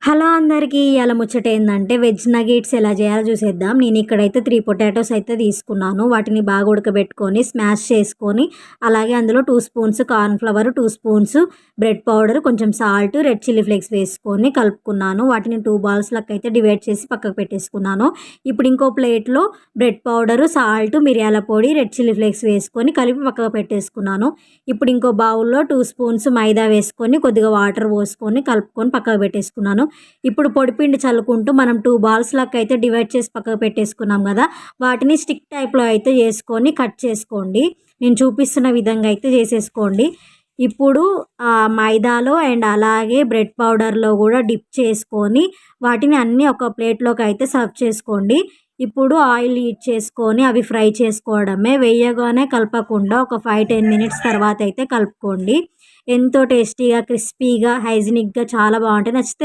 Hello అందరికీ. ఇయాల ముచ్చట ఏందంటే వెజ్ నగెట్స్ ఎలా చేయాలో చూసేద్దాం. నేను ఇక్కడైతే 3 పొటాటోస్ అయితే తీసుకున్నాను. వాటిని బాగా ఉడకబెట్టుకొని స్మాష్ చేసుకొని, అలాగే అందులో 2 spoons corn flour, 2 spoons bread powder, కొంచెం సాల్ట్, రెడ్ చిల్లీ ఫ్లేక్స్ వేసుకొని కలుపుకున్నాను. వాటిని 2 బాల్స్ లెక్క అయితే డివైడ్ చేసి పక్కకు పెట్టేసుకున్నాను. ఇప్పుడు ఇంకో ప్లేట్లో బ్రెడ్ పౌడర్, సాల్ట్, మిరియాల పొడి, రెడ్ చిల్లీ ఫ్లేక్స్ వేసుకొని కలిపి పక్కకు పెట్టేసుకున్నాను. ఇప్పుడు ఇంకో బౌల్లో 2 స్పూన్స్ మైదా వేసుకొని కొద్దిగా వాటర్ పోసుకొని కలుపుకొని పక్కకు పెట్టేసుకున్నాను. ఇప్పుడు పొడిపిండి చల్లుకుంటూ మనం 2 బాల్స్ లాగా అయితే డివైడ్ చేసి పక్కకు పెట్టేసుకున్నాం కదా, వాటిని స్టిక్ టైప్లో అయితే చేసుకొని కట్ చేసుకోండి. నేను చూపిస్తున్న విధంగా అయితే చేసేసుకోండి. ఇప్పుడు మైదాలో అండ్ అలాగే బ్రెడ్ పౌడర్లో కూడా డిప్ చేసుకొని వాటిని అన్నీ ఒక ప్లేట్లోకి అయితే సర్వ్ చేసుకోండి. ఇప్పుడు ఆయిల్ హీట్ చేసుకొని అవి ఫ్రై చేసుకోవడమే. వేయగానే కలపకుండా ఒక 5-10 మినిట్స్ తర్వాత అయితే కలుపుకోండి. ఎంతో టేస్టీగా, క్రిస్పీగా, హైజీనిక్గా చాలా బాగుంటాయి. నచ్చితే